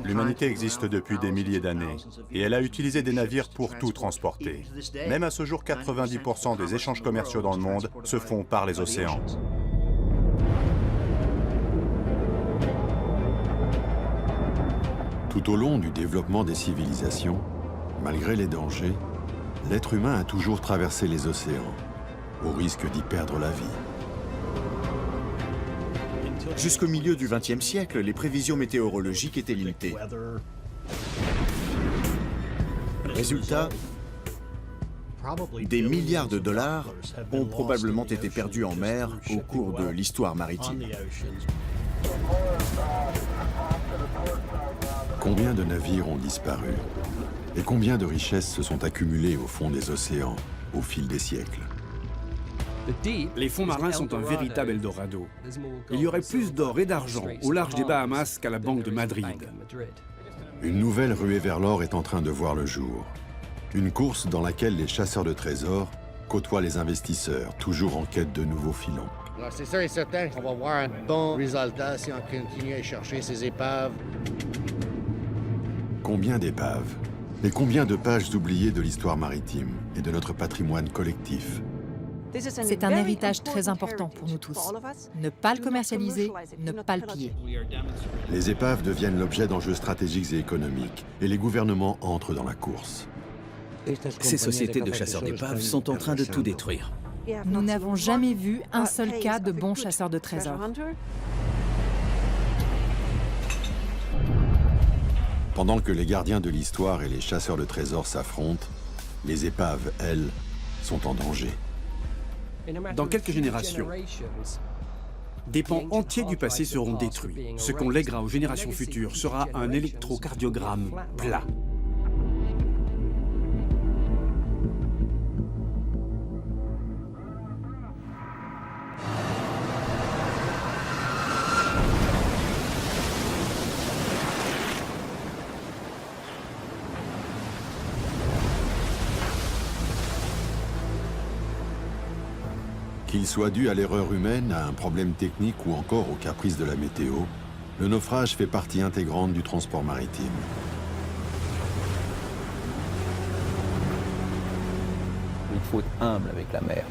L'humanité existe depuis des milliers d'années et elle a utilisé des navires pour tout transporter. Même à ce jour, 90% des échanges commerciaux dans le monde se font par les océans. Tout au long du développement des civilisations, malgré les dangers, l'être humain a toujours traversé les océans, au risque d'y perdre la vie. Jusqu'au milieu du XXe siècle, les prévisions météorologiques étaient limitées. Résultat, des milliards de dollars ont probablement été perdus en mer au cours de l'histoire maritime. Combien de navires ont disparu? Et combien de richesses se sont accumulées au fond des océans au fil des siècles? Les fonds marins sont un véritable Eldorado. Il y aurait plus d'or et d'argent au large des Bahamas qu'à la Banque de Madrid. Une nouvelle ruée vers l'or est en train de voir le jour. Une course dans laquelle les chasseurs de trésors côtoient les investisseurs, toujours en quête de nouveaux filons. Alors c'est sûr et certain qu'on va voir un bon résultat si on continue à chercher ces épaves. Combien d'épaves? Et combien de pages oubliées de l'histoire maritime et de notre patrimoine collectif? C'est un héritage très important pour nous tous. Ne pas le commercialiser, ne pas le piller. Les épaves deviennent l'objet d'enjeux stratégiques et économiques, et les gouvernements entrent dans la course. Ces sociétés de chasseurs d'épaves sont en train de tout détruire. Nous n'avons jamais vu un seul cas de bons chasseurs de trésors. Pendant que les gardiens de l'histoire et les chasseurs de trésors s'affrontent, les épaves, elles, sont en danger. Dans quelques générations, des pans entiers du passé seront détruits. Ce qu'on lèguera aux générations futures sera un électrocardiogramme plat. Qu'il soit dû à l'erreur humaine, à un problème technique ou encore aux caprices de la météo, le naufrage fait partie intégrante du transport maritime. Il faut être humble avec la mer.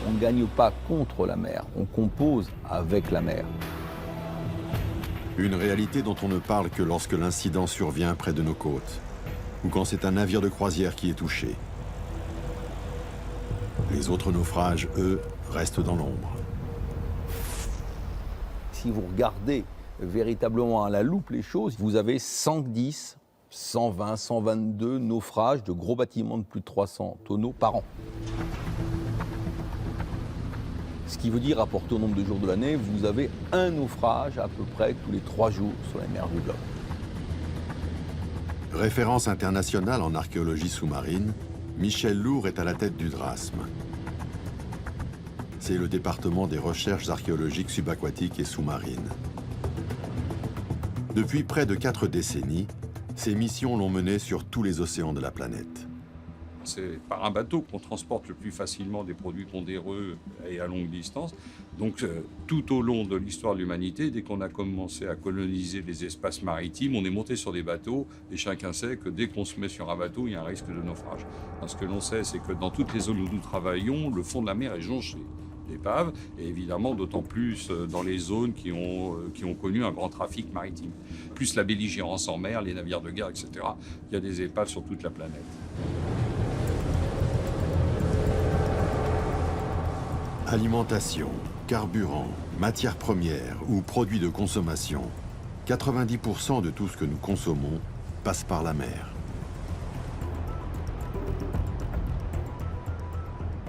On ne gagne pas contre la mer, on compose avec la mer. Une réalité dont on ne parle que lorsque l'incident survient près de nos côtes, ou quand c'est un navire de croisière qui est touché. Les autres naufrages, eux, restent dans l'ombre. Si vous regardez véritablement à la loupe les choses, vous avez 110, 120, 122 naufrages de gros bâtiments de plus de 300 tonneaux par an. Ce qui veut dire, rapporté au nombre de jours de l'année, vous avez un naufrage à peu près tous les 3 jours sur les mers du globe. Référence internationale en archéologie sous-marine, Michel Lourd est à la tête du DRASM. C'est le département des recherches archéologiques subaquatiques et sous-marines. Depuis près de 4 décennies, ces missions l'ont mené sur tous les océans de la planète. C'est par un bateau qu'on transporte le plus facilement des produits pondéreux et à longue distance. Donc tout au long de l'histoire de l'humanité, dès qu'on a commencé à coloniser les espaces maritimes, on est monté sur des bateaux et chacun sait que dès qu'on se met sur un bateau, il y a un risque de naufrage. Ce que l'on sait, c'est que dans toutes les zones où nous travaillons, le fond de la mer est jonché d'épaves, et évidemment d'autant plus dans les zones qui ont connu un grand trafic maritime. Plus la belligérance en mer, les navires de guerre, etc. Il y a des épaves sur toute la planète. Alimentation, carburant, matières premières ou produits de consommation, 90% de tout ce que nous consommons passe par la mer.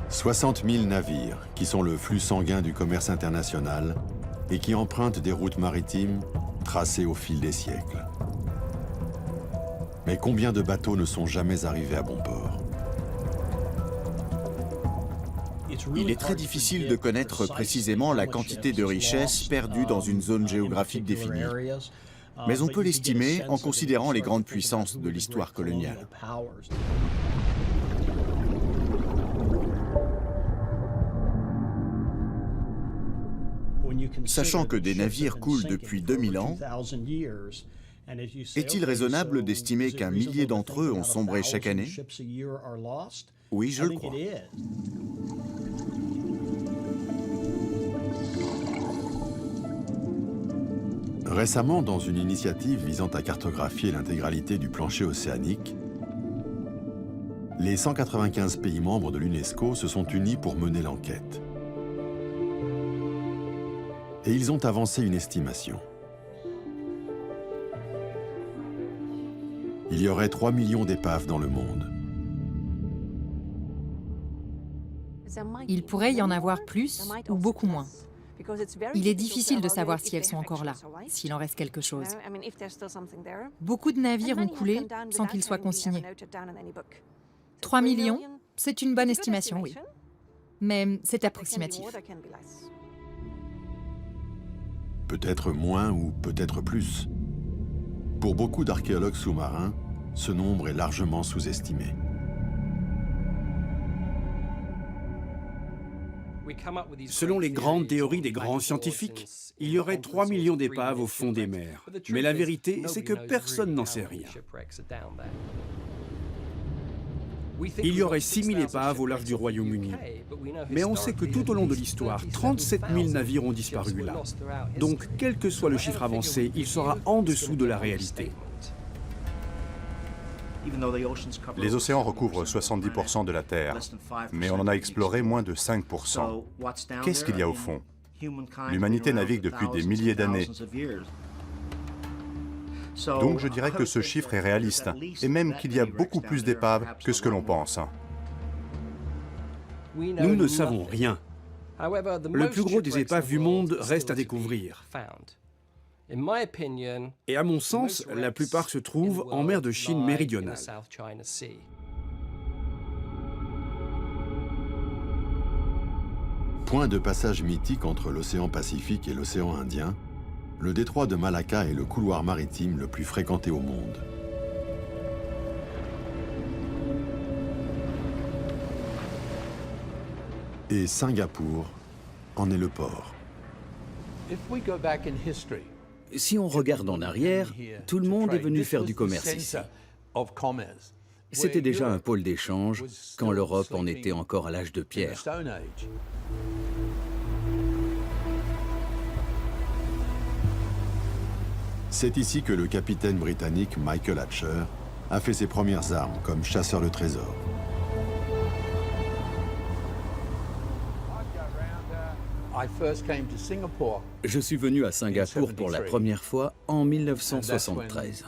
60 000 navires, qui sont le flux sanguin du commerce international et qui empruntent des routes maritimes tracées au fil des siècles. Mais combien de bateaux ne sont jamais arrivés à bon port? Il est très difficile de connaître précisément la quantité de richesses perdues dans une zone géographique définie. Mais on peut l'estimer en considérant les grandes puissances de l'histoire coloniale. Sachant que des navires coulent depuis 2000 ans, est-il raisonnable d'estimer qu'un millier d'entre eux ont sombré chaque année? Oui, je le crois. Récemment, dans une initiative visant à cartographier l'intégralité du plancher océanique, les 195 pays membres de l'UNESCO se sont unis pour mener l'enquête. Et ils ont avancé une estimation. Il y aurait 3 millions d'épaves dans le monde. Il pourrait y en avoir plus ou beaucoup moins. Il est difficile de savoir si elles sont encore là, s'il en reste quelque chose. Beaucoup de navires ont coulé sans qu'ils soient consignés. 3 millions, c'est une bonne estimation, oui. Mais c'est approximatif. Peut-être moins ou peut-être plus. Pour beaucoup d'archéologues sous-marins, ce nombre est largement sous-estimé. Selon les grandes théories des grands scientifiques, il y aurait 3 millions d'épaves au fond des mers. Mais la vérité, c'est que personne n'en sait rien. Il y aurait 6 000 épaves au large du Royaume-Uni. Mais on sait que tout au long de l'histoire, 37 000 navires ont disparu là. Donc, quel que soit le chiffre avancé, il sera en dessous de la réalité. Les océans recouvrent 70% de la Terre, mais on en a exploré moins de 5%. Qu'est-ce qu'il y a au fond? L'humanité navigue depuis des milliers d'années. Donc je dirais que ce chiffre est réaliste, et même qu'il y a beaucoup plus d'épaves que ce que l'on pense. Nous ne savons rien. Le plus gros des épaves du monde reste à découvrir. Et à mon sens, la plupart se trouvent en mer de Chine méridionale. Point de passage mythique entre l'océan Pacifique et l'océan Indien, le détroit de Malacca est le couloir maritime le plus fréquenté au monde. Et Singapour en est le port. Si on regarde en arrière, tout le monde est venu faire du commerce ici. C'était déjà un pôle d'échange quand l'Europe en était encore à l'âge de pierre. C'est ici que le capitaine britannique Michael Hatcher a fait ses premières armes comme chasseur de trésors. Je suis venu à Singapour pour la première fois en 1973.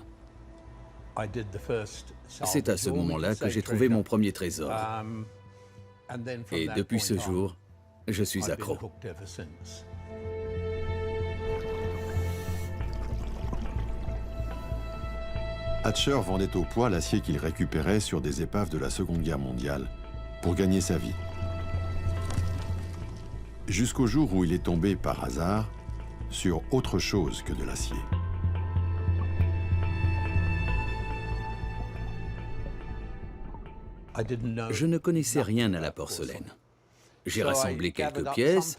C'est à ce moment-là que j'ai trouvé mon premier trésor. Et depuis ce jour, je suis accro. Hatcher vendait au poids l'acier qu'il récupérait sur des épaves de la Seconde Guerre mondiale pour gagner sa vie. Jusqu'au jour où il est tombé par hasard sur autre chose que de l'acier. Je ne connaissais rien à la porcelaine. J'ai rassemblé quelques pièces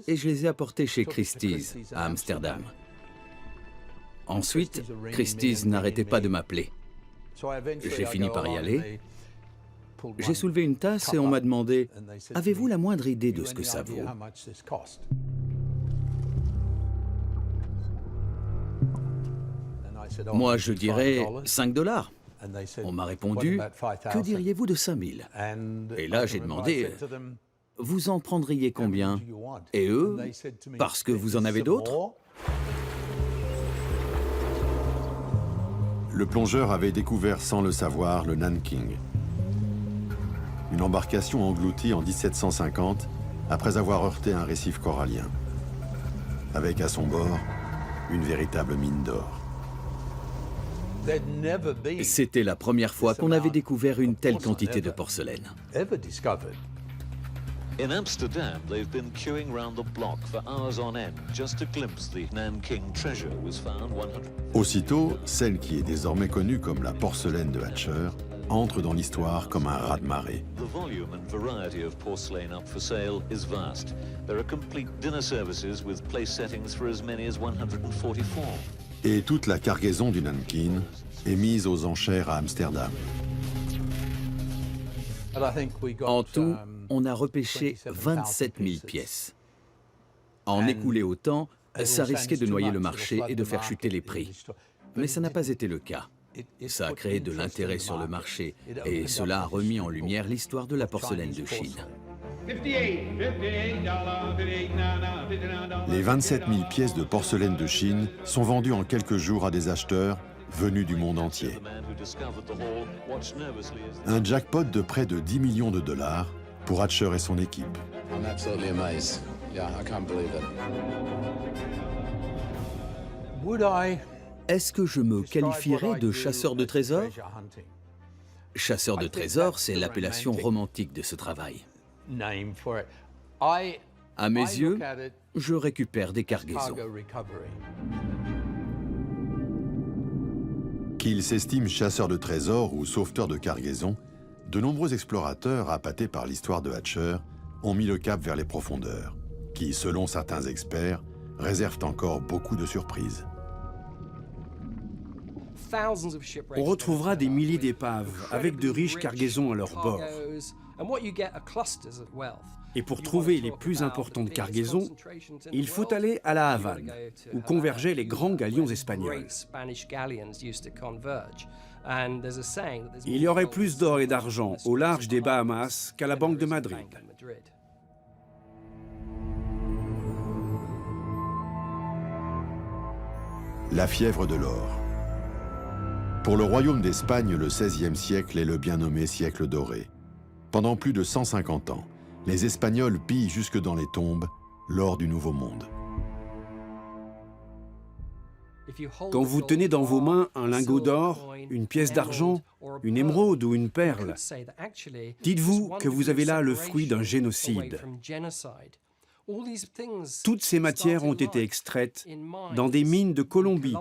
et je les ai apportées chez Christie's à Amsterdam. Ensuite, Christie's n'arrêtait pas de m'appeler. J'ai fini par y aller. J'ai soulevé une tasse et on m'a demandé « Avez-vous la moindre idée de ce que ça vaut ?» Moi, je dirais 5 $. On m'a répondu « Que diriez-vous de 5 000 ?» Et là, j'ai demandé « Vous en prendriez combien ?» Et eux « Parce que vous en avez d'autres ?» Le plongeur avait découvert sans le savoir le Nanking. Une embarcation engloutie en 1750 après avoir heurté un récif corallien. Avec à son bord une véritable mine d'or. C'était la première fois qu'on avait découvert une telle quantité de porcelaine. In Amsterdam, they've been queuing round the block for hours on end just to glimpse the Nanking treasure was found 100. Aussitôt, celle qui est désormais connue comme la porcelaine de Hatcher entre dans l'histoire comme un raz-de-marée. The volume and variety of porcelain up for sale is vast. There are complete dinner services with place settings for as many as 144. Et toute la cargaison du Nanking est mise aux enchères à Amsterdam. En tout, on a repêché 27 000 pièces. En écouler autant, ça risquait de noyer le marché et de faire chuter les prix. Mais ça n'a pas été le cas. Ça a créé de l'intérêt sur le marché et cela a remis en lumière l'histoire de la porcelaine de Chine. Les 27 000 pièces de porcelaine de Chine sont vendues en quelques jours à des acheteurs venus du monde entier. Un jackpot de près de 10 millions de dollars pour Hatcher et son équipe. Est-ce que je me qualifierais de chasseur de trésors? Chasseur de trésors, c'est l'appellation romantique de ce travail. À mes yeux, je récupère des cargaisons. Qu'ils s'estiment chasseurs de trésors ou sauveteurs de cargaisons, de nombreux explorateurs, appâtés par l'histoire de Hatcher, ont mis le cap vers les profondeurs, qui, selon certains experts, réservent encore beaucoup de surprises. On retrouvera des milliers d'épaves avec de riches cargaisons à leur bord. Et pour trouver les plus importantes cargaisons, il faut aller à La Havane, où convergeaient les grands galions espagnols. Il y aurait plus d'or et d'argent au large des Bahamas qu'à la Banque de Madrid. La fièvre de l'or. Pour le royaume d'Espagne, le XVIe siècle est le bien nommé siècle doré. Pendant plus de 150 ans, les Espagnols pillent jusque dans les tombes l'or du Nouveau Monde. Quand vous tenez dans vos mains un lingot d'or, une pièce d'argent, une émeraude ou une perle, dites-vous que vous avez là le fruit d'un génocide. Toutes ces matières ont été extraites dans des mines de Colombie,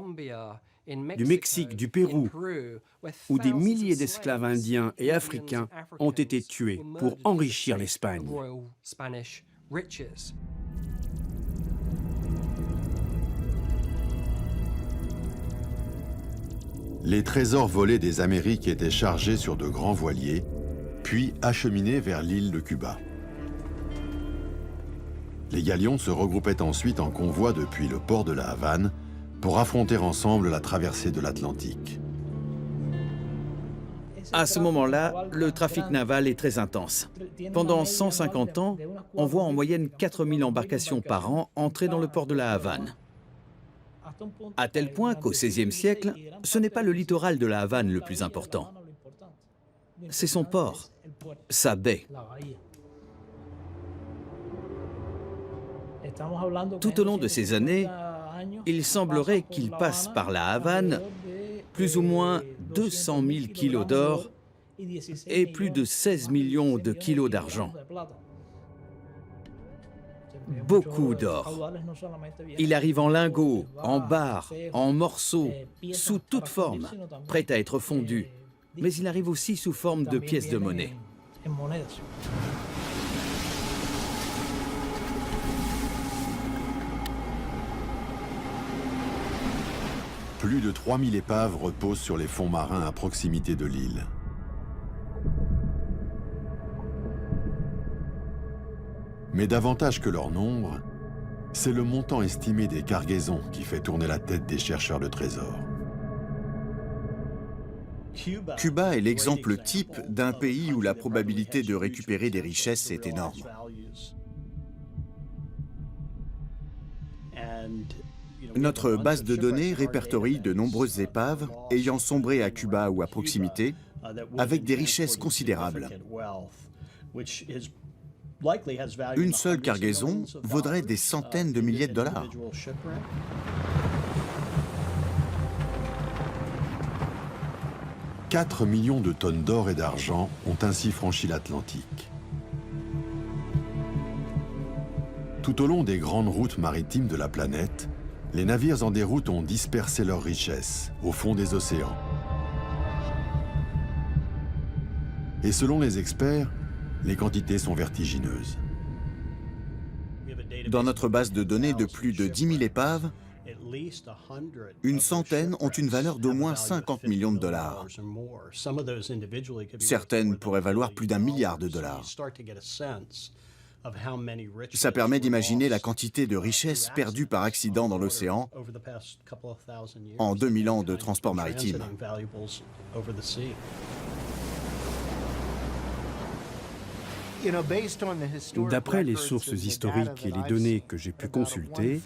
du Mexique, du Pérou, où des milliers d'esclaves indiens et africains ont été tués pour enrichir l'Espagne. Les trésors volés des Amériques étaient chargés sur de grands voiliers, puis acheminés vers l'île de Cuba. Les galions se regroupaient ensuite en convoi depuis le port de La Havane pour affronter ensemble la traversée de l'Atlantique. À ce moment-là, le trafic naval est très intense. Pendant 150 ans, on voit en moyenne 4000 embarcations par an entrer dans le port de La Havane. À tel point qu'au XVIe siècle, ce n'est pas le littoral de La Havane le plus important. C'est son port, sa baie. Tout au long de ces années, il semblerait qu'il passe par La Havane plus ou moins 200 000 kilos d'or et plus de 16 millions de kilos d'argent. Beaucoup d'or. Il arrive en lingots, en barres, en morceaux, sous toute forme, prêt à être fondu. Mais il arrive aussi sous forme de pièces de monnaie. Plus de 3000 épaves reposent sur les fonds marins à proximité de l'île. Mais davantage que leur nombre, c'est le montant estimé des cargaisons qui fait tourner la tête des chercheurs de trésors. Cuba est l'exemple type d'un pays où la probabilité de récupérer des richesses est énorme. Notre base de données répertorie de nombreuses épaves ayant sombré à Cuba ou à proximité, avec des richesses considérables. Une seule cargaison vaudrait des centaines de milliers de dollars. « 4 millions de tonnes d'or et d'argent ont ainsi franchi l'Atlantique. Tout au long des grandes routes maritimes de la planète, les navires en déroute ont dispersé leurs richesses au fond des océans. Et selon les experts, les quantités sont vertigineuses. Dans notre base de données de plus de 10 000 épaves, une centaine ont une valeur d'au moins 50 millions de dollars. Certaines pourraient valoir plus d'1 milliard de dollars. Ça permet d'imaginer la quantité de richesses perdues par accident dans l'océan en 2000 ans de transport maritime. D'après les sources historiques et les données que j'ai pu consulter,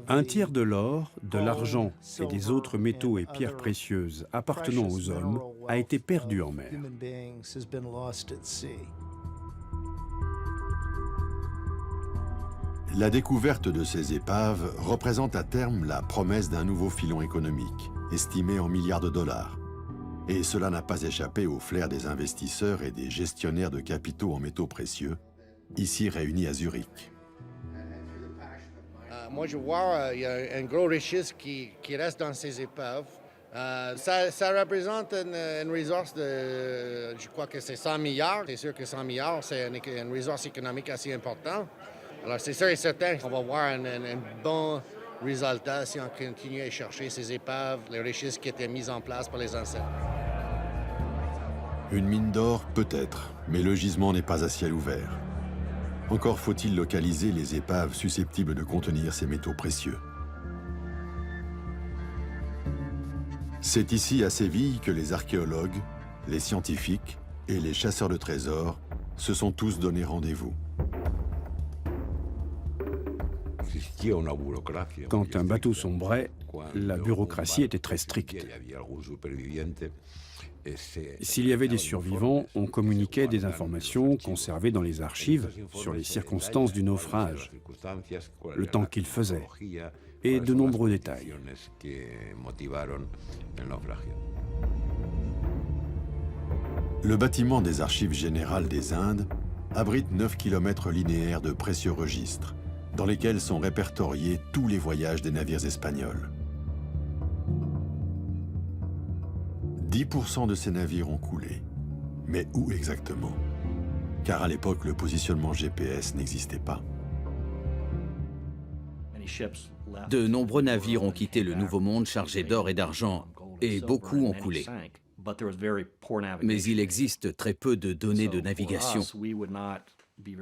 un tiers de l'or, de l'argent et des autres métaux et pierres précieuses appartenant aux hommes a été perdu en mer. La découverte de ces épaves représente à terme la promesse d'un nouveau filon économique, estimé en milliards de dollars. Et cela n'a pas échappé au flair des investisseurs et des gestionnaires de capitaux en métaux précieux, ici réunis à Zurich. Moi, je vois il y a une grosse richesse qui reste dans ces épaves. Ça représente une ressource de, je crois que c'est 100 milliards. C'est sûr que 100 milliards, c'est une ressource économique assez importante. Alors, c'est sûr et certain qu'on va voir un bon résultat si on continue à chercher ces épaves, les richesses qui étaient mises en place par les ancêtres. Une mine d'or, peut-être, mais le gisement n'est pas à ciel ouvert. Encore faut-il localiser les épaves susceptibles de contenir ces métaux précieux. C'est ici, à Séville, que les archéologues, les scientifiques et les chasseurs de trésors se sont tous donné rendez-vous. Quand un bateau sombrait, la bureaucratie était très stricte. S'il y avait des survivants, on communiquait des informations conservées dans les archives sur les circonstances du naufrage, le temps qu'il faisait, et de nombreux détails. Le bâtiment des Archives générales des Indes abrite 9 km linéaires de précieux registres, dans lesquels sont répertoriés tous les voyages des navires espagnols. 10% de ces navires ont coulé. Mais où exactement? Car à l'époque, le positionnement GPS n'existait pas. De nombreux navires ont quitté le Nouveau Monde chargés d'or et d'argent, et beaucoup ont coulé. Mais il existe très peu de données de navigation.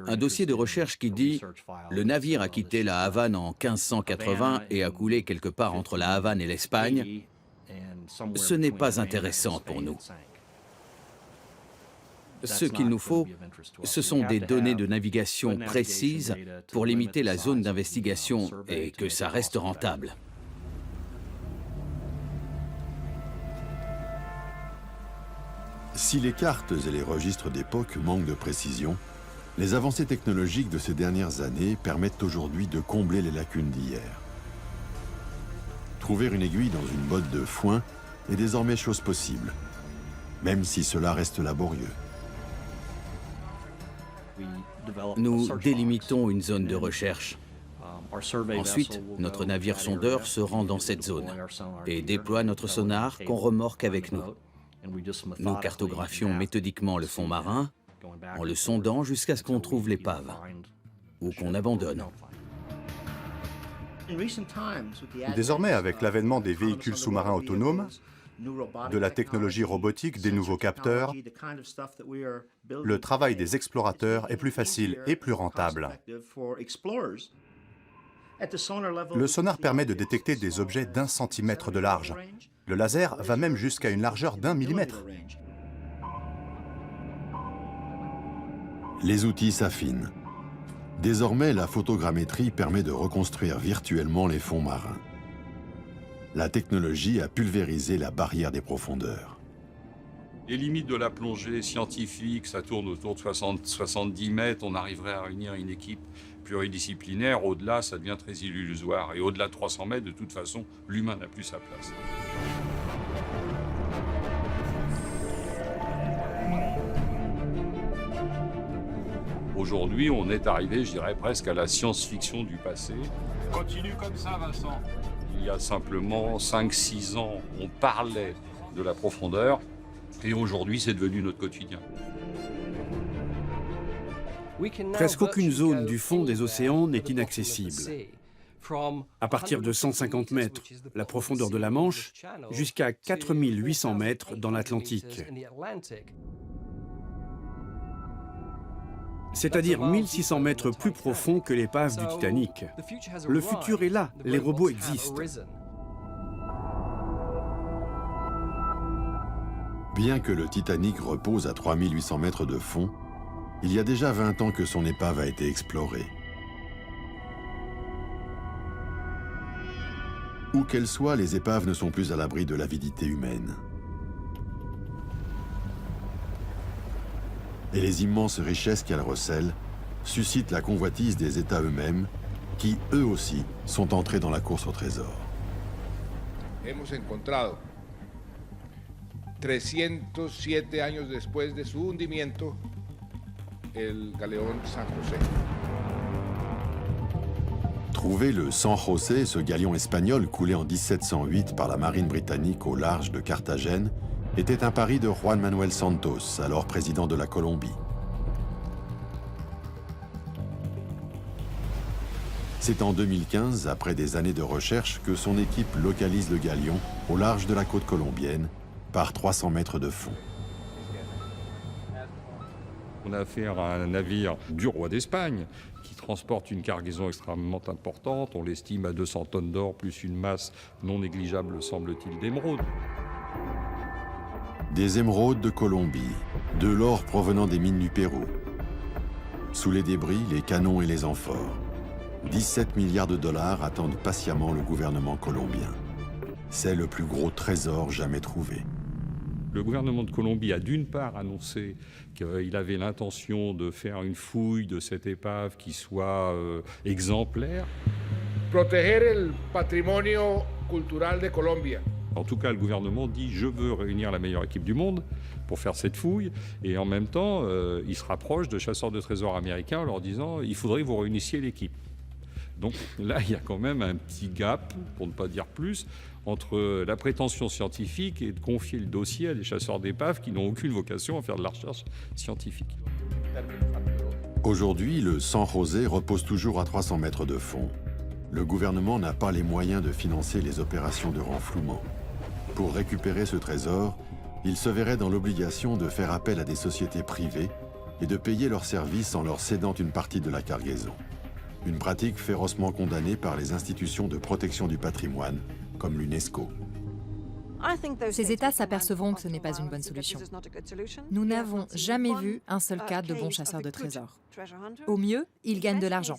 Un dossier de recherche qui dit « Le navire a quitté la Havane en 1580 et a coulé quelque part entre la Havane et l'Espagne », ce n'est pas intéressant pour nous. Ce qu'il nous faut, ce sont des données de navigation précises pour limiter la zone d'investigation et que ça reste rentable. Si les cartes et les registres d'époque manquent de précision, les avancées technologiques de ces dernières années permettent aujourd'hui de combler les lacunes d'hier. Trouver une aiguille dans une botte de foin est désormais chose possible, même si cela reste laborieux. Nous délimitons une zone de recherche. Ensuite, notre navire sondeur se rend dans cette zone et déploie notre sonar qu'on remorque avec nous. Nous cartographions méthodiquement le fond marin en le sondant jusqu'à ce qu'on trouve l'épave ou qu'on abandonne. Désormais, avec l'avènement des véhicules sous-marins autonomes, de la technologie robotique, des nouveaux capteurs, le travail des explorateurs est plus facile et plus rentable. Le sonar permet de détecter des objets d'1 centimètre de large. Le laser va même jusqu'à une largeur d'1 millimètre. Les outils s'affinent. Désormais, la photogrammétrie permet de reconstruire virtuellement les fonds marins. La technologie a pulvérisé la barrière des profondeurs. Les limites de la plongée scientifique, ça tourne autour de 60-70 mètres. On arriverait à réunir une équipe pluridisciplinaire. Au-delà, ça devient très illusoire. Et au-delà de 300 mètres, de toute façon, l'humain n'a plus sa place. Aujourd'hui, on est arrivé, je dirais, presque à la science-fiction du passé. Continue comme ça, Vincent. Il y a simplement 5-6 ans, on parlait de la profondeur, et aujourd'hui, c'est devenu notre quotidien. Presque aucune zone du fond des océans n'est inaccessible. À partir de 150 mètres, la profondeur de la Manche, jusqu'à 4800 mètres dans l'Atlantique. C'est-à-dire 1600 mètres plus profond que l'épave du Titanic. Le futur est là, les robots existent. Bien que le Titanic repose à 3800 mètres de fond, il y a déjà 20 ans que son épave a été explorée. Où qu'elles soient, les épaves ne sont plus à l'abri de l'avidité humaine. Et les immenses richesses qu'elles recèlent suscitent la convoitise des États eux-mêmes, qui, eux aussi, sont entrés dans la course au trésor. Hemos encontrado 307 años después de su hundimiento el galeón San José. Trouver le San José, ce galion espagnol coulé en 1708 par la marine britannique au large de Carthagène, était un pari de Juan Manuel Santos, alors président de la Colombie. C'est en 2015, après des années de recherche, que son équipe localise le galion au large de la côte colombienne, par 300 mètres de fond. On a affaire à un navire du roi d'Espagne qui transporte une cargaison extrêmement importante. On l'estime à 200 tonnes d'or, plus une masse non négligeable, semble-t-il, d'émeraudes. Des émeraudes de Colombie, de l'or provenant des mines du Pérou. Sous les débris, les canons et les amphores. 17 milliards de dollars attendent patiemment le gouvernement colombien. C'est le plus gros trésor jamais trouvé. Le gouvernement de Colombie a d'une part annoncé qu'il avait l'intention de faire une fouille de cette épave qui soit exemplaire. Proteger el patrimonio cultural de Colombia. En tout cas, le gouvernement dit « je veux réunir la meilleure équipe du monde pour faire cette fouille ». Et en même temps, il se rapproche de chasseurs de trésors américains en leur disant « il faudrait que vous réunissiez l'équipe ». Donc là, il y a quand même un petit gap, pour ne pas dire plus, entre la prétention scientifique et de confier le dossier à des chasseurs d'épaves qui n'ont aucune vocation à faire de la recherche scientifique. Aujourd'hui, le San José repose toujours à 300 mètres de fond. Le gouvernement n'a pas les moyens de financer les opérations de renflouement. Pour récupérer ce trésor, il se verrait dans l'obligation de faire appel à des sociétés privées et de payer leurs services en leur cédant une partie de la cargaison. Une pratique férocement condamnée par les institutions de protection du patrimoine, comme l'UNESCO. Ces États s'apercevront que ce n'est pas une bonne solution. Nous n'avons jamais vu un seul cas de bon chasseur de trésors. Au mieux, ils gagnent de l'argent.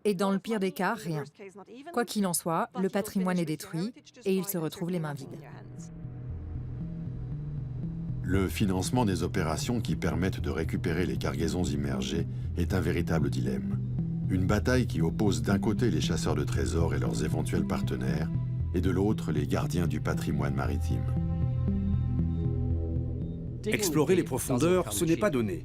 Et dans le pire des cas, rien. Quoi qu'il en soit, le patrimoine est détruit et ils se retrouvent les mains vides. Le financement des opérations qui permettent de récupérer les cargaisons immergées est un véritable dilemme. Une bataille qui oppose d'un côté les chasseurs de trésors et leurs éventuels partenaires, et de l'autre les gardiens du patrimoine maritime. Explorer les profondeurs, ce n'est pas donné.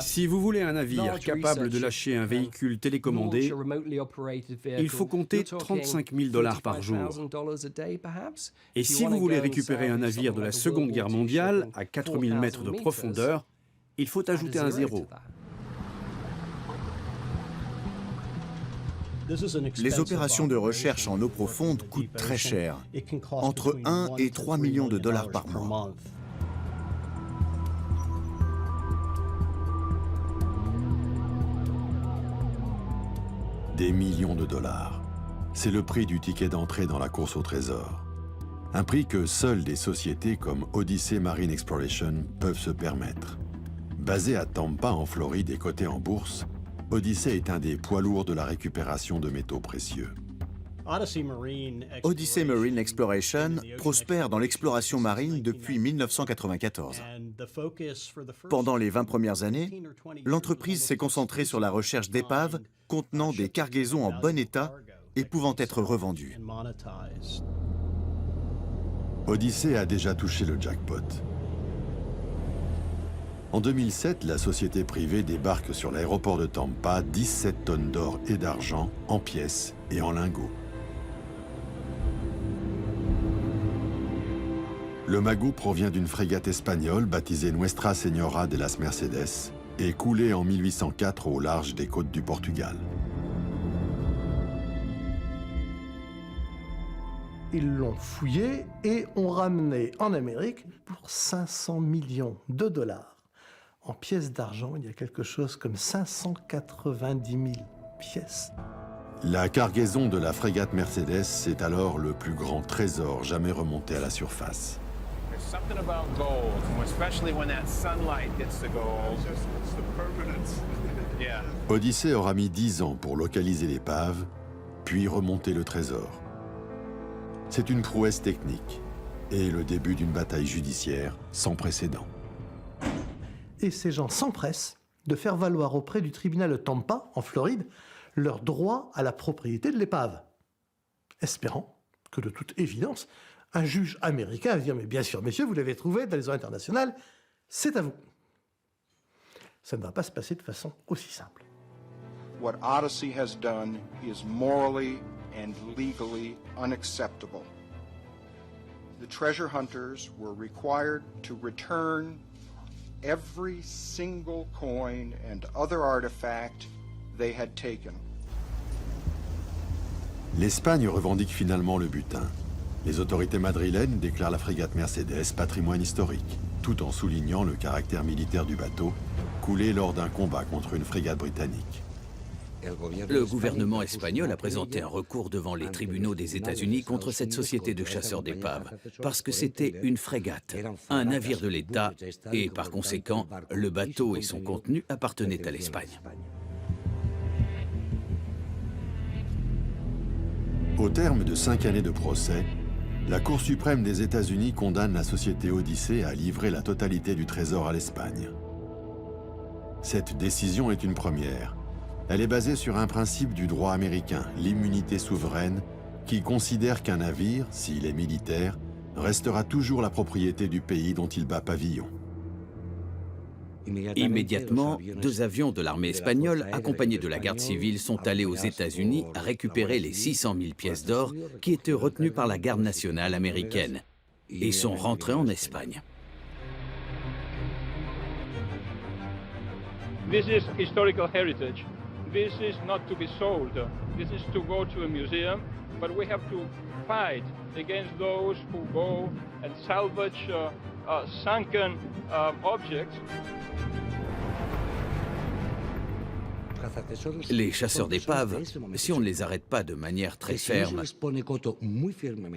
Si vous voulez un navire capable de lâcher un véhicule télécommandé, il faut compter 35 000 $ par jour. Et si vous voulez récupérer un navire de la Seconde Guerre mondiale à 4000 mètres de profondeur, il faut ajouter un zéro. Les opérations de recherche en eau profonde coûtent très cher, entre 1 et 3 millions de dollars par mois. Des millions de dollars. C'est le prix du ticket d'entrée dans la course au trésor. Un prix que seules des sociétés comme Odyssey Marine Exploration peuvent se permettre. Basé à Tampa, en Floride et coté en bourse, Odyssey est un des poids lourds de la récupération de métaux précieux. Odyssey Marine Exploration prospère dans l'exploration marine depuis 1994. Pendant les 20 premières années, l'entreprise s'est concentrée sur la recherche d'épaves contenant des cargaisons en bon état et pouvant être revendues. Odyssey a déjà touché le jackpot. En 2007, la société privée débarque sur l'aéroport de Tampa 17 tonnes d'or et d'argent en pièces et en lingots. Le magot provient d'une frégate espagnole baptisée Nuestra Señora de las Mercedes et coulée en 1804 au large des côtes du Portugal. Ils l'ont fouillé et ont ramené en Amérique pour 500 millions de dollars. En pièces d'argent, il y a quelque chose comme 590 000 pièces. La cargaison de la frégate Mercedes est alors le plus grand trésor jamais remonté à la surface. Odyssey aura mis 10 ans pour localiser l'épave, puis remonter le trésor. C'est une prouesse technique et le début d'une bataille judiciaire sans précédent. Et ces gens s'empressent de faire valoir auprès du tribunal de Tampa, en Floride, leur droit à la propriété de l'épave, espérant que, de toute évidence, un juge américain va dire « Mais bien sûr, messieurs, vous l'avez trouvé dans les eaux internationales, c'est à vous ». Ça ne va pas se passer de façon aussi simple. What Odyssey has done is morally and legally unacceptable. The treasure hunters were required to return every single coin and other artifact they had taken. L'Espagne revendique finalement le butin. Les autorités madrilènes déclarent la frégate Mercedes patrimoine historique, tout en soulignant le caractère militaire du bateau, coulé lors d'un combat contre une frégate britannique. Le gouvernement espagnol a présenté un recours devant les tribunaux des États-Unis contre cette société de chasseurs d'épaves, parce que c'était une frégate, un navire de l'État, et par conséquent, le bateau et son contenu appartenaient à l'Espagne. Au terme de 5 années de procès, la Cour suprême des États-Unis condamne la société Odyssey à livrer la totalité du trésor à l'Espagne. Cette décision est une première. Elle est basée sur un principe du droit américain, l'immunité souveraine, qui considère qu'un navire, s'il est militaire, restera toujours la propriété du pays dont il bat pavillon. Immédiatement, 2 avions de l'armée espagnole, accompagnés de la garde civile, sont allés aux États-Unis récupérer les 600 000 pièces d'or qui étaient retenues par la garde nationale américaine et sont rentrés en Espagne. This is historical heritage. This is not to be sold. This is to go to a museum, but we have to fight against those who go and salvage sunken objects. Les chasseurs d'épaves, si on ne les arrête pas de manière très ferme,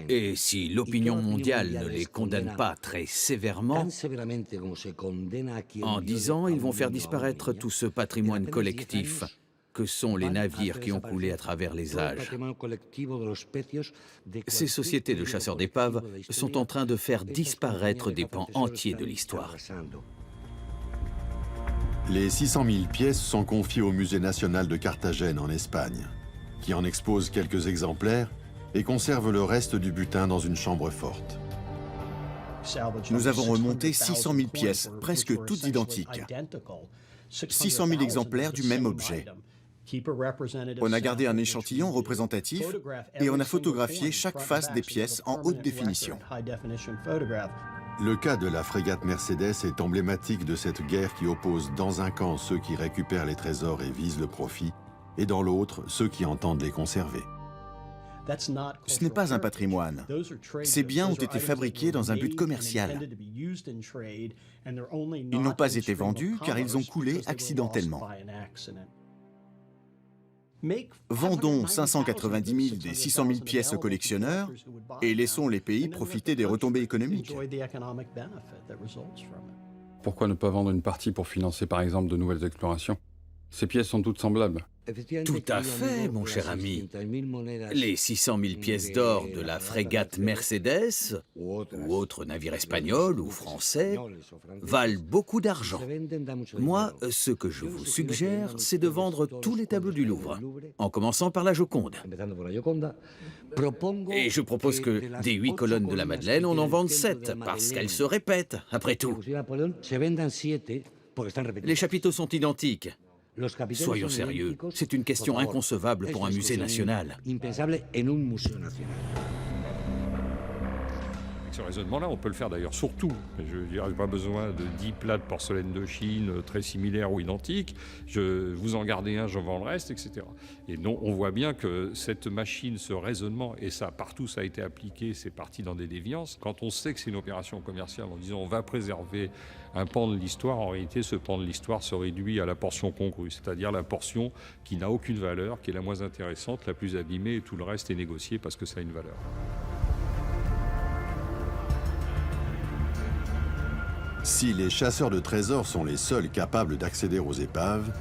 et si l'opinion mondiale ne les condamne pas très sévèrement, en 10 ans, ils vont faire disparaître tout ce patrimoine collectif que sont les navires qui ont coulé à travers les âges. Ces sociétés de chasseurs d'épaves sont en train de faire disparaître des pans entiers de l'histoire. Les 600 000 pièces sont confiées au Musée national de Carthagène en Espagne, qui en expose quelques exemplaires et conserve le reste du butin dans une chambre forte. Nous avons remonté 600 000 pièces, presque toutes identiques. 600 000 exemplaires du même objet. On a gardé un échantillon représentatif et on a photographié chaque face des pièces en haute définition. Le cas de la frégate Mercedes est emblématique de cette guerre qui oppose dans un camp ceux qui récupèrent les trésors et visent le profit, et dans l'autre ceux qui entendent les conserver. Ce n'est pas un patrimoine. Ces biens ont été fabriqués dans un but commercial. Ils n'ont pas été vendus car ils ont coulé accidentellement. Vendons 590 000 des 600 000 pièces aux collectionneurs et laissons les pays profiter des retombées économiques. Pourquoi ne pas vendre une partie pour financer par exemple de nouvelles explorations? Ces pièces sont toutes semblables. Tout à fait, mon cher ami. Les 600 000 pièces d'or de la frégate Mercedes, ou autre navire espagnol ou français, valent beaucoup d'argent. Moi, ce que je vous suggère, c'est de vendre tous les tableaux du Louvre, en commençant par la Joconde. Et je propose que des 8 colonnes de la Madeleine, on en vende 7, parce qu'elles se répètent, après tout. Les chapiteaux sont identiques. Soyons sérieux, c'est une question inconcevable pour un musée national. Ce raisonnement-là, on peut le faire d'ailleurs sur tout. Je n'ai pas besoin de 10 plats de porcelaine de Chine très similaires ou identiques. Vous en gardez un, j'en vends le reste, etc. Et non, on voit bien que cette machine, ce raisonnement, et ça, partout ça a été appliqué, c'est parti dans des déviances. Quand on sait que c'est une opération commerciale en disant on va préserver un pan de l'histoire, en réalité, ce pan de l'histoire se réduit à la portion congrue, c'est-à-dire la portion qui n'a aucune valeur, qui est la moins intéressante, la plus abîmée, et tout le reste est négocié parce que ça a une valeur. Si les chasseurs de trésors sont les seuls capables d'accéder aux épaves,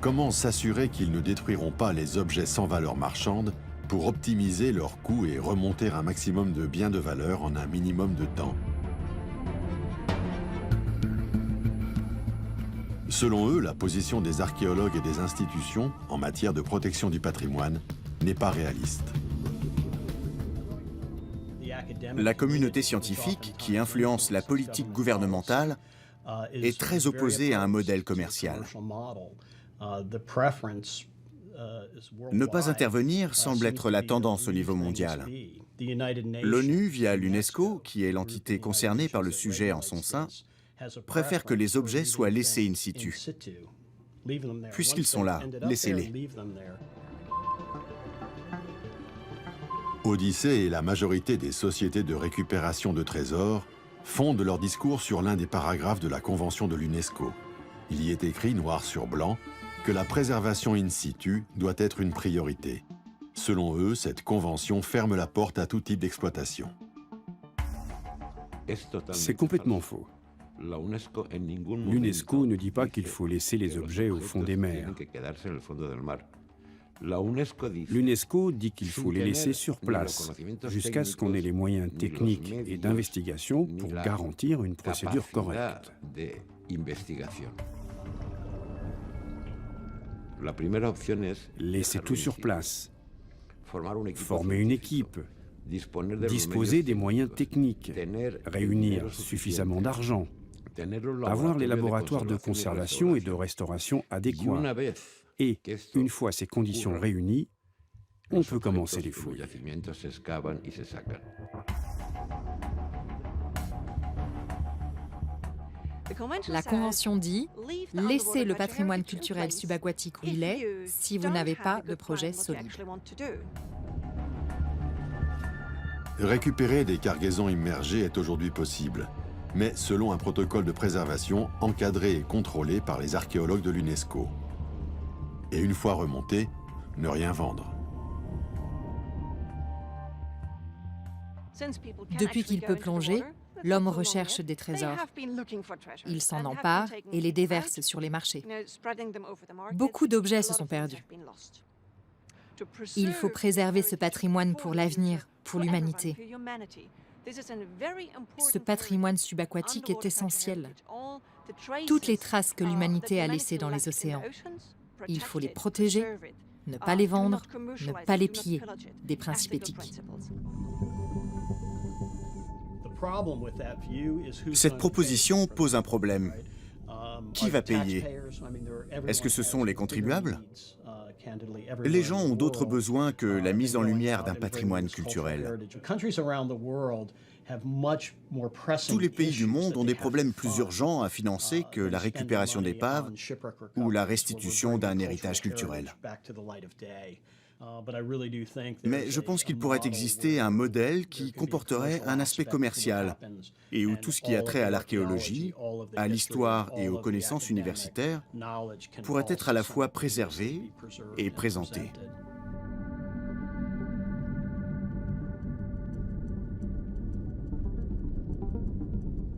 comment s'assurer qu'ils ne détruiront pas les objets sans valeur marchande pour optimiser leurs coûts et remonter un maximum de biens de valeur en un minimum de temps? Selon eux, la position des archéologues et des institutions en matière de protection du patrimoine n'est pas réaliste. La communauté scientifique, qui influence la politique gouvernementale, est très opposée à un modèle commercial. Ne pas intervenir semble être la tendance au niveau mondial. L'ONU, via l'UNESCO, qui est l'entité concernée par le sujet en son sein, préfère que les objets soient laissés in situ. Puisqu'ils sont là, laissez-les. Odyssée et la majorité des sociétés de récupération de trésors fondent leur discours sur l'un des paragraphes de la Convention de l'UNESCO. Il y est écrit noir sur blanc que la préservation in situ doit être une priorité. Selon eux, cette convention ferme la porte à tout type d'exploitation. C'est complètement faux. L'UNESCO ne dit pas qu'il faut laisser les objets au fond des mers. L'UNESCO dit qu'il faut les laisser sur place, jusqu'à ce qu'on ait les moyens techniques et d'investigation pour garantir une procédure correcte. Laisser tout sur place, former une équipe, disposer des moyens techniques, réunir suffisamment d'argent, avoir les laboratoires de conservation et de restauration adéquats. Et, une fois ces conditions réunies, on peut commencer les fouilles. La Convention dit « Laissez le patrimoine culturel subaquatique où il est si vous n'avez pas de projet solide ». Récupérer des cargaisons immergées est aujourd'hui possible, mais selon un protocole de préservation encadré et contrôlé par les archéologues de l'UNESCO. Et une fois remonté, ne rien vendre. Depuis qu'il peut plonger, l'homme recherche des trésors. Il s'en empare et les déverse sur les marchés. Beaucoup d'objets se sont perdus. Il faut préserver ce patrimoine pour l'avenir, pour l'humanité. Ce patrimoine subaquatique est essentiel. Toutes les traces que l'humanité a laissées dans les océans. Il faut les protéger, ne pas les vendre, ne pas les piller, des principes éthiques. Cette proposition pose un problème. Qui va payer? Est-ce que ce sont les contribuables? Les gens ont d'autres besoins que la mise en lumière d'un patrimoine culturel. Tous les pays du monde ont des problèmes plus urgents à financer que la récupération d'épaves ou la restitution d'un héritage culturel. Mais je pense qu'il pourrait exister un modèle qui comporterait un aspect commercial et où tout ce qui a trait à l'archéologie, à l'histoire et aux connaissances universitaires pourrait être à la fois préservé et présenté.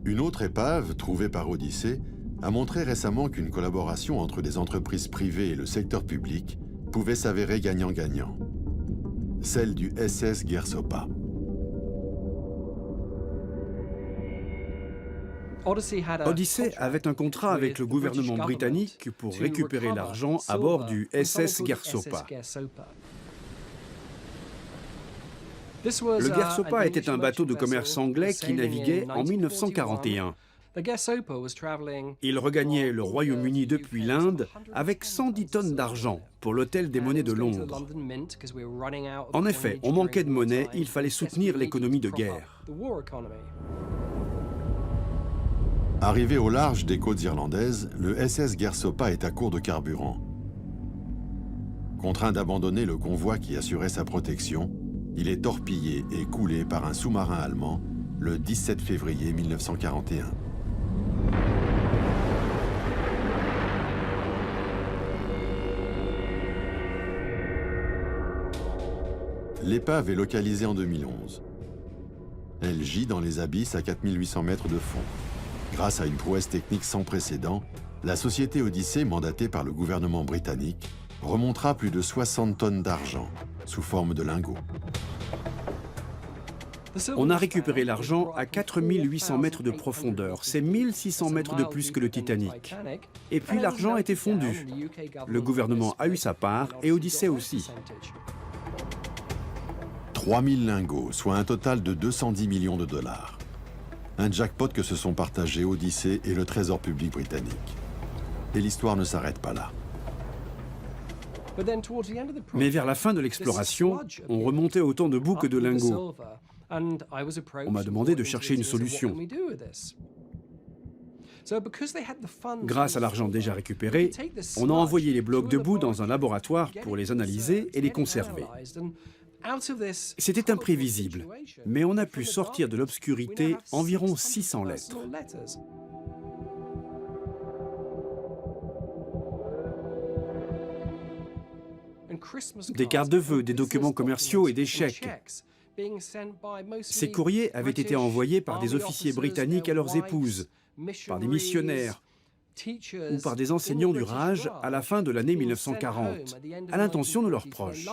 Une autre épave, trouvée par Odyssée, a montré récemment qu'une collaboration entre des entreprises privées et le secteur public pouvait s'avérer gagnant-gagnant. Celle du SS Gersopa. Odyssey avait un contrat avec le gouvernement britannique pour récupérer l'argent à bord du SS Gersopa. Le Gersopa était un bateau de commerce anglais qui naviguait en 1941. Il regagnait le Royaume-Uni depuis l'Inde avec 110 tonnes d'argent pour l'hôtel des monnaies de Londres. En effet, on manquait de monnaie, il fallait soutenir l'économie de guerre. Arrivé au large des côtes irlandaises, le SS Gersopa est à court de carburant. Contraint d'abandonner le convoi qui assurait sa protection, il est torpillé et coulé par un sous-marin allemand le 17 février 1941. L'épave est localisée en 2011. Elle gît dans les abysses à 4800 mètres de fond. Grâce à une prouesse technique sans précédent, la société Odyssey, mandatée par le gouvernement britannique, remontera plus de 60 tonnes d'argent, sous forme de lingots. On a récupéré l'argent à 4800 mètres de profondeur. C'est 1600 mètres de plus que le Titanic. Et puis l'argent était fondu. Le gouvernement a eu sa part et Odyssey aussi. 3000 lingots, soit un total de 210 millions de dollars. Un jackpot que se sont partagés Odyssey et le Trésor public britannique. Et l'histoire ne s'arrête pas là. Mais vers la fin de l'exploration, on remontait autant de bouts que de lingots. On m'a demandé de chercher une solution. Grâce à l'argent déjà récupéré, on a envoyé les blocs de boue dans un laboratoire pour les analyser et les conserver. C'était imprévisible, mais on a pu sortir de l'obscurité environ 600 lettres. Des cartes de vœux, des documents commerciaux et des chèques. Ces courriers avaient été envoyés par des officiers britanniques à leurs épouses, par des missionnaires ou par des enseignants du Raj à la fin de l'année 1940, à l'intention de leurs proches.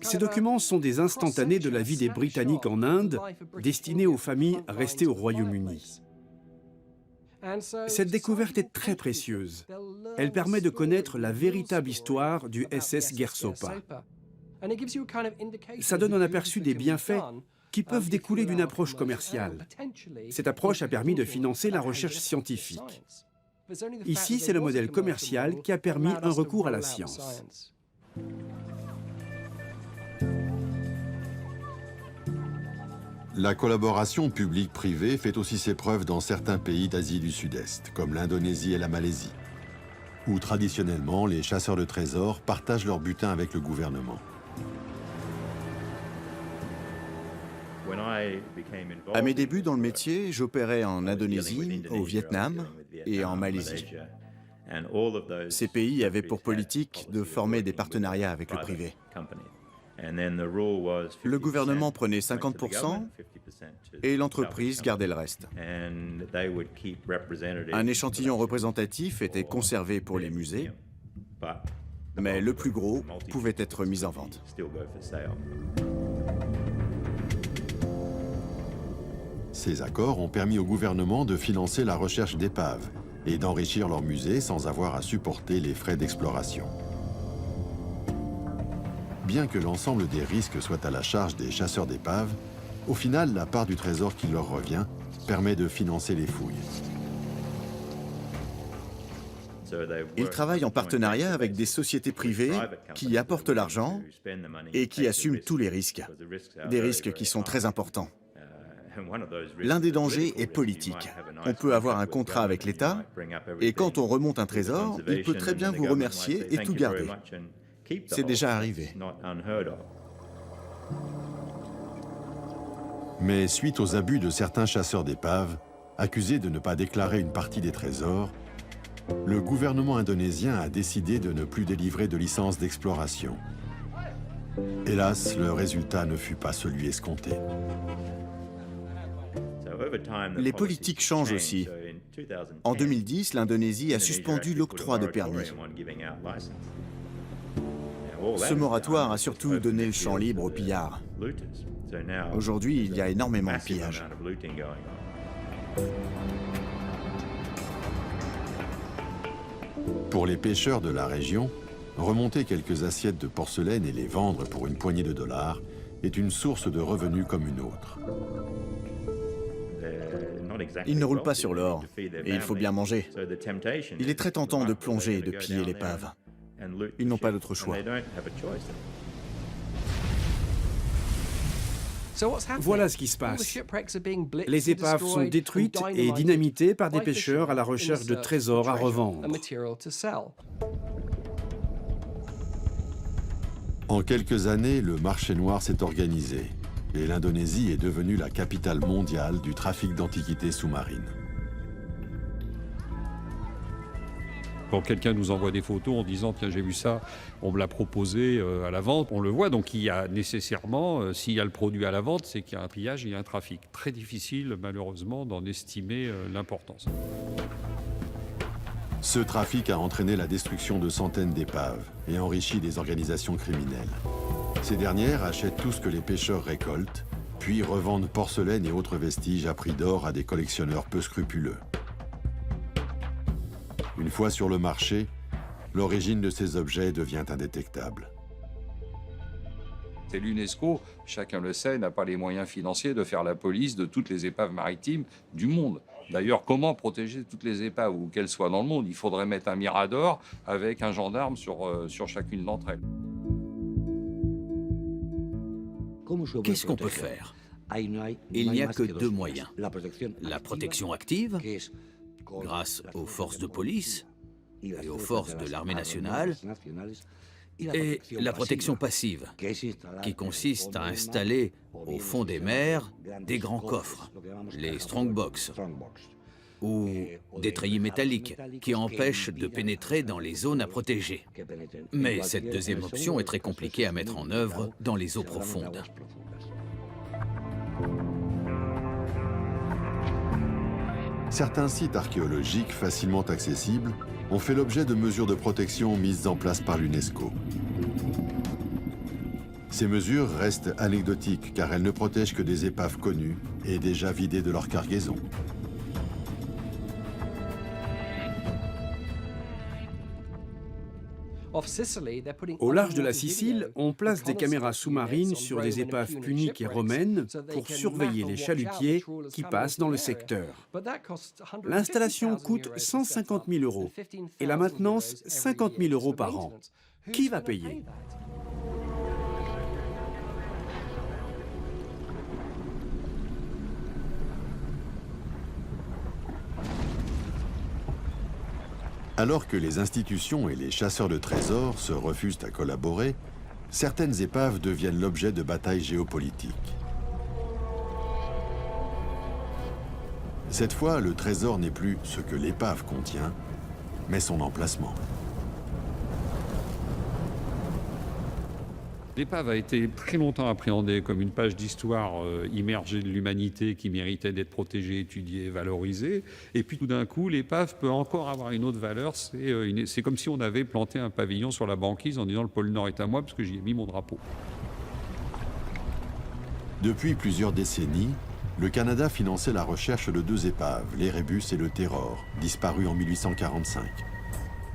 Ces documents sont des instantanés de la vie des Britanniques en Inde, destinés aux familles restées au Royaume-Uni. Cette découverte est très précieuse. Elle permet de connaître la véritable histoire du SS Gersopa. Ça donne un aperçu des bienfaits qui peuvent découler d'une approche commerciale. Cette approche a permis de financer la recherche scientifique. Ici, c'est le modèle commercial qui a permis un recours à la science. La collaboration publique-privée fait aussi ses preuves dans certains pays d'Asie du Sud-Est, comme l'Indonésie et la Malaisie, où traditionnellement les chasseurs de trésors partagent leur butin avec le gouvernement. À mes débuts dans le métier, j'opérais en Indonésie, au Vietnam et en Malaisie. Ces pays avaient pour politique de former des partenariats avec le privé. Le gouvernement prenait 50% et l'entreprise gardait le reste. Un échantillon représentatif était conservé pour les musées, mais le plus gros pouvait être mis en vente. Ces accords ont permis au gouvernement de financer la recherche d'épaves et d'enrichir leurs musées sans avoir à supporter les frais d'exploration. Bien que l'ensemble des risques soit à la charge des chasseurs d'épaves, au final, la part du trésor qui leur revient permet de financer les fouilles. Ils travaillent en partenariat avec des sociétés privées qui apportent l'argent et qui assument tous les risques. Des risques qui sont très importants. L'un des dangers est politique. On peut avoir un contrat avec l'État et quand on remonte un trésor, il peut très bien vous remercier et tout garder. C'est déjà arrivé. Mais suite aux abus de certains chasseurs d'épaves, accusés de ne pas déclarer une partie des trésors, le gouvernement indonésien a décidé de ne plus délivrer de licence d'exploration. Hélas, le résultat ne fut pas celui escompté. Les politiques changent aussi. En 2010, l'Indonésie a suspendu l'octroi de permis. Ce moratoire a surtout donné le champ libre aux pillards. Aujourd'hui, il y a énormément de pillages. Pour les pêcheurs de la région, remonter quelques assiettes de porcelaine et les vendre pour une poignée de dollars est une source de revenus comme une autre. Ils ne roulent pas sur l'or, et il faut bien manger. Il est très tentant de plonger et de piller l'épave. Ils n'ont pas d'autre choix. Voilà ce qui se passe. Les épaves sont détruites et dynamitées par des pêcheurs à la recherche de trésors à revendre. En quelques années, le marché noir s'est organisé et l'Indonésie est devenue la capitale mondiale du trafic d'antiquités sous-marines. Quand quelqu'un nous envoie des photos en disant « Tiens, j'ai vu ça, on me l'a proposé à la vente », on le voit. Donc il y a nécessairement, s'il y a le produit à la vente, c'est qu'il y a un pillage et il y a un trafic. Très difficile, malheureusement, d'en estimer l'importance. Ce trafic a entraîné la destruction de centaines d'épaves et enrichi des organisations criminelles. Ces dernières achètent tout ce que les pêcheurs récoltent, puis revendent porcelaine et autres vestiges à prix d'or à des collectionneurs peu scrupuleux. Une fois sur le marché, l'origine de ces objets devient indétectable. C'est l'UNESCO, chacun le sait, n'a pas les moyens financiers de faire la police de toutes les épaves maritimes du monde. D'ailleurs, comment protéger toutes les épaves, où qu'elles soient dans le monde? Il faudrait mettre un mirador avec un gendarme sur chacune d'entre elles. Qu'est-ce qu'on peut faire? Il n'y a que deux moyens. La protection active, grâce aux forces de police et aux forces de l'armée nationale, et la protection passive, qui consiste à installer au fond des mers des grands coffres, les strongbox, ou des treillis métalliques qui empêchent de pénétrer dans les zones à protéger. Mais cette deuxième option est très compliquée à mettre en œuvre dans les eaux profondes. Certains sites archéologiques facilement accessibles ont fait l'objet de mesures de protection mises en place par l'UNESCO. Ces mesures restent anecdotiques car elles ne protègent que des épaves connues et déjà vidées de leur cargaison. Au large de la Sicile, on place des caméras sous-marines sur des épaves puniques et romaines pour surveiller les chalutiers qui passent dans le secteur. L'installation coûte 150 000 € et la maintenance 50 000 € par an. Qui va payer ? Alors que les institutions et les chasseurs de trésors se refusent à collaborer, certaines épaves deviennent l'objet de batailles géopolitiques. Cette fois, le trésor n'est plus ce que l'épave contient, mais son emplacement. L'épave a été très longtemps appréhendée comme une page d'histoire immergée de l'humanité qui méritait d'être protégée, étudiée, valorisée. Et puis tout d'un coup, l'épave peut encore avoir une autre valeur. C'est comme si on avait planté un pavillon sur la banquise en disant « le pôle Nord est à moi parce que j'y ai mis mon drapeau ». Depuis plusieurs décennies, le Canada finançait la recherche de deux épaves, l'Erebus et le Terror, disparus en 1845.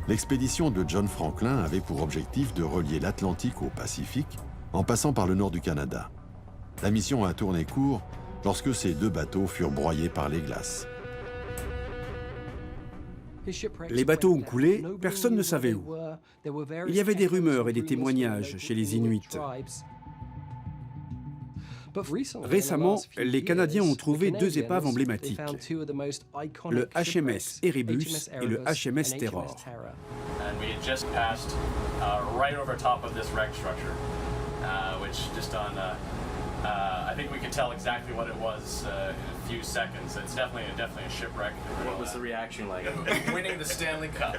L'expédition de John Franklin avait pour objectif de relier l'Atlantique au Pacifique en passant par le nord du Canada. La mission a tourné court lorsque ces deux bateaux furent broyés par les glaces. Les bateaux ont coulé, personne ne savait où. Il y avait des rumeurs et des témoignages chez les Inuits. Récemment, les Canadiens ont trouvé deux épaves emblématiques, le HMS Erebus et le HMS Terror. I think we could tell exactly what it was in a few seconds. It's definitely a shipwreck. What was the reaction like? Winning the Stanley Cup.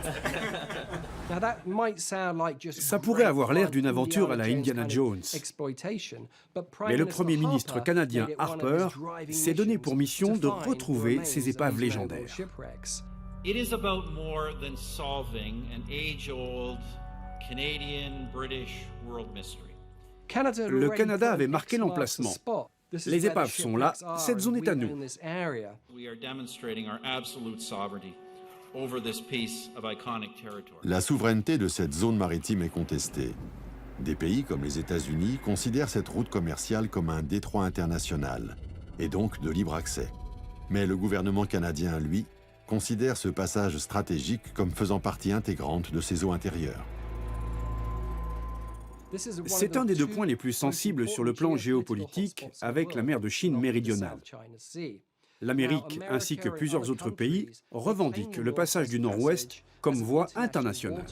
Ça pourrait avoir l'air d'une aventure à la Indiana Jones. Mais le Premier ministre canadien Harper s'est donné pour mission de retrouver ces épaves légendaires. It is about more than solving an age-old Canadian-British world mystery. Le Canada avait marqué l'emplacement. Les épaves sont là, cette zone est à nous. La souveraineté de cette zone maritime est contestée. Des pays comme les États-Unis considèrent cette route commerciale comme un détroit international, et donc de libre accès. Mais le gouvernement canadien, lui, considère ce passage stratégique comme faisant partie intégrante de ses eaux intérieures. C'est un des deux points les plus sensibles sur le plan géopolitique avec la mer de Chine méridionale. L'Amérique, ainsi que plusieurs autres pays, revendiquent le passage du Nord-Ouest comme voie internationale.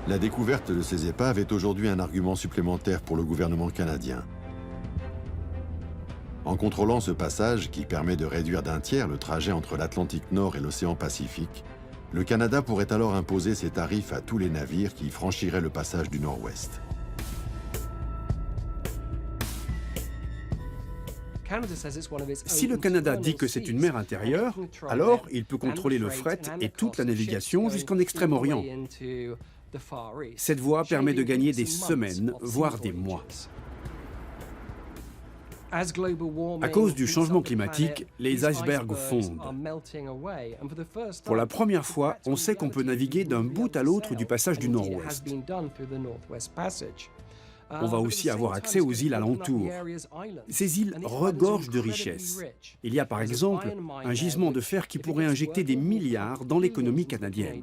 La découverte de ces épaves est aujourd'hui un argument supplémentaire pour le gouvernement canadien. En contrôlant ce passage, qui permet de réduire d'un tiers le trajet entre l'Atlantique Nord et l'océan Pacifique, le Canada pourrait alors imposer ses tarifs à tous les navires qui franchiraient le passage du Nord-Ouest. Si le Canada dit que c'est une mer intérieure, alors il peut contrôler le fret et toute la navigation jusqu'en Extrême-Orient. Cette voie permet de gagner des semaines, voire des mois. À cause du changement climatique, les icebergs fondent. Pour la première fois, on sait qu'on peut naviguer d'un bout à l'autre du passage du Nord-Ouest. On va aussi avoir accès aux îles alentours. Ces îles regorgent de richesses. Il y a par exemple un gisement de fer qui pourrait injecter des milliards dans l'économie canadienne.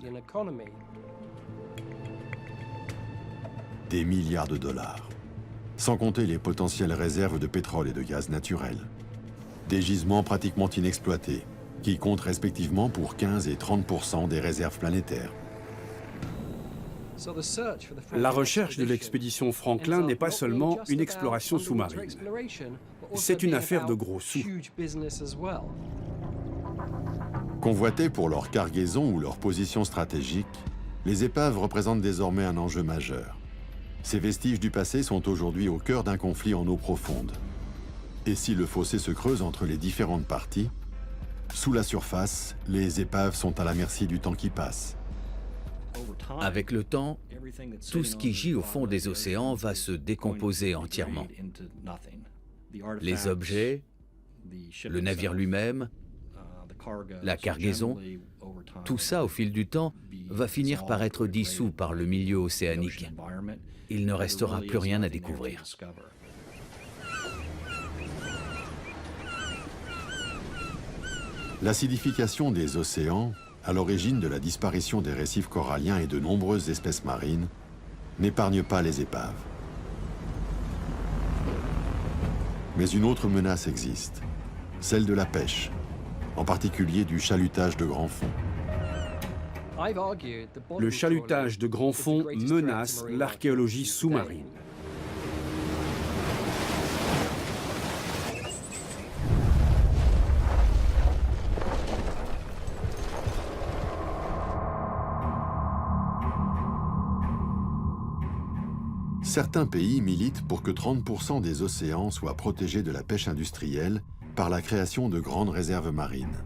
Des milliards de dollars. Sans compter les potentielles réserves de pétrole et de gaz naturel. Des gisements pratiquement inexploités, qui comptent respectivement pour 15 et 30% des réserves planétaires. La recherche de l'expédition Franklin n'est pas seulement une exploration sous-marine. C'est une affaire de gros sous. Convoitées pour leur cargaison ou leur position stratégique, les épaves représentent désormais un enjeu majeur. Ces vestiges du passé sont aujourd'hui au cœur d'un conflit en eau profonde. Et si le fossé se creuse entre les différentes parties, sous la surface, les épaves sont à la merci du temps qui passe. Avec le temps, tout ce qui gît au fond des océans va se décomposer entièrement. Les objets, le navire lui-même, la cargaison, tout ça, au fil du temps, va finir par être dissous par le milieu océanique. Il ne restera plus rien à découvrir. L'acidification des océans, à l'origine de la disparition des récifs coralliens et de nombreuses espèces marines, n'épargne pas les épaves. Mais une autre menace existe, celle de la pêche, en particulier du chalutage de grand fond. Le chalutage de grand fond menace l'archéologie sous-marine. Certains pays militent pour que 30% des océans soient protégés de la pêche industrielle par la création de grandes réserves marines.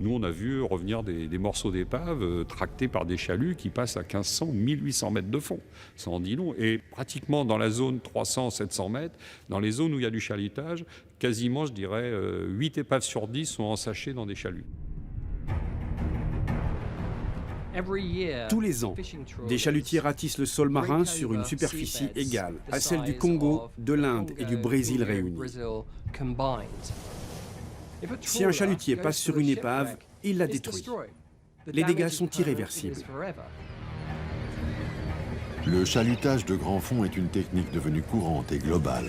Nous, on a vu revenir des morceaux d'épave tractés par des chaluts qui passent à 1500, 1800 mètres de fond. Ça en dit long. Et pratiquement dans la zone 300, 700 mètres, dans les zones où il y a du chalutage, quasiment, je dirais, 8 épaves sur 10 sont ensachées dans des chaluts. Tous les ans, des chalutiers ratissent le sol marin sur une superficie égale à celle du Congo, de l'Inde et du Brésil réunis. Si un chalutier passe sur une épave, il la détruit. Les dégâts sont irréversibles. Le chalutage de grand fond est une technique devenue courante et globale.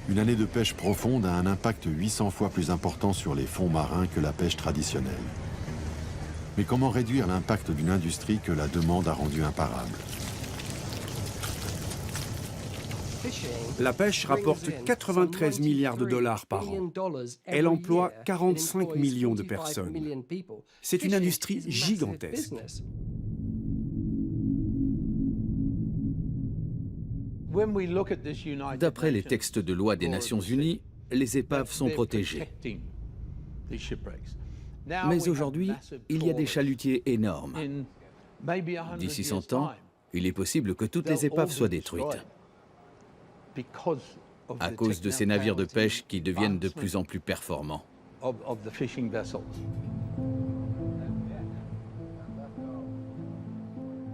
Une année de pêche profonde a un impact 800 fois plus important sur les fonds marins que la pêche traditionnelle. Mais comment réduire l'impact d'une industrie que la demande a rendue imparable? La pêche rapporte 93 milliards de dollars par an. Elle emploie 45 millions de personnes. C'est une industrie gigantesque. D'après les textes de loi des Nations Unies, les épaves sont protégées. Mais aujourd'hui, il y a des chalutiers énormes. D'ici 100 ans, il est possible que toutes les épaves soient détruites à cause de ces navires de pêche qui deviennent de plus en plus performants.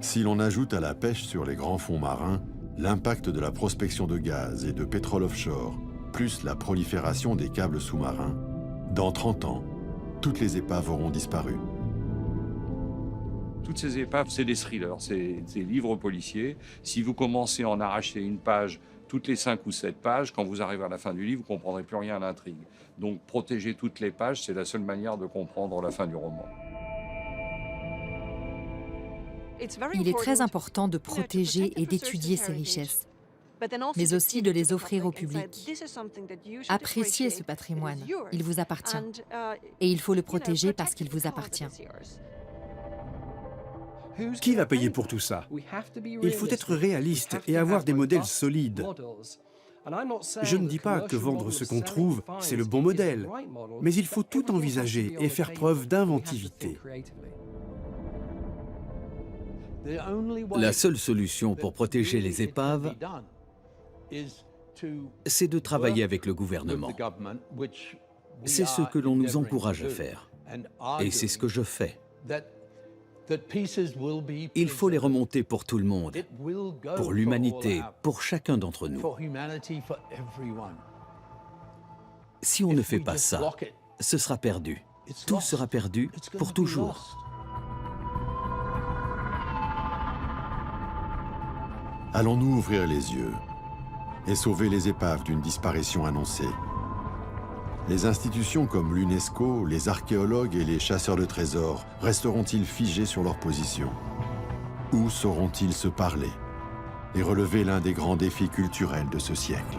Si l'on ajoute à la pêche sur les grands fonds marins l'impact de la prospection de gaz et de pétrole offshore, plus la prolifération des câbles sous-marins, dans 30 ans, toutes les épaves auront disparu. Toutes ces épaves, c'est des thrillers, c'est des livres policiers. Si vous commencez à en arracher une page toutes les 5 ou 7 pages, quand vous arrivez à la fin du livre, vous ne comprendrez plus rien à l'intrigue. Donc protéger toutes les pages, c'est la seule manière de comprendre la fin du roman. Il est très important de protéger et d'étudier ces richesses, mais aussi de les offrir au public. Appréciez ce patrimoine, il vous appartient. Et il faut le protéger parce qu'il vous appartient. Qui va payer pour tout ça? Il faut être réaliste et avoir des modèles solides. Je ne dis pas que vendre ce qu'on trouve, c'est le bon modèle, mais il faut tout envisager et faire preuve d'inventivité. La seule solution pour protéger les épaves, c'est de travailler avec le gouvernement. C'est ce que l'on nous encourage à faire. Et c'est ce que je fais. Il faut les remonter pour tout le monde, pour l'humanité, pour chacun d'entre nous. Si on ne fait pas ça, ce sera perdu. Tout sera perdu pour toujours. Allons-nous ouvrir les yeux et sauver les épaves d'une disparition annoncée? Les institutions comme l'UNESCO, les archéologues et les chasseurs de trésors resteront-ils figés sur leur position? Ou sauront-ils se parler et relever l'un des grands défis culturels de ce siècle?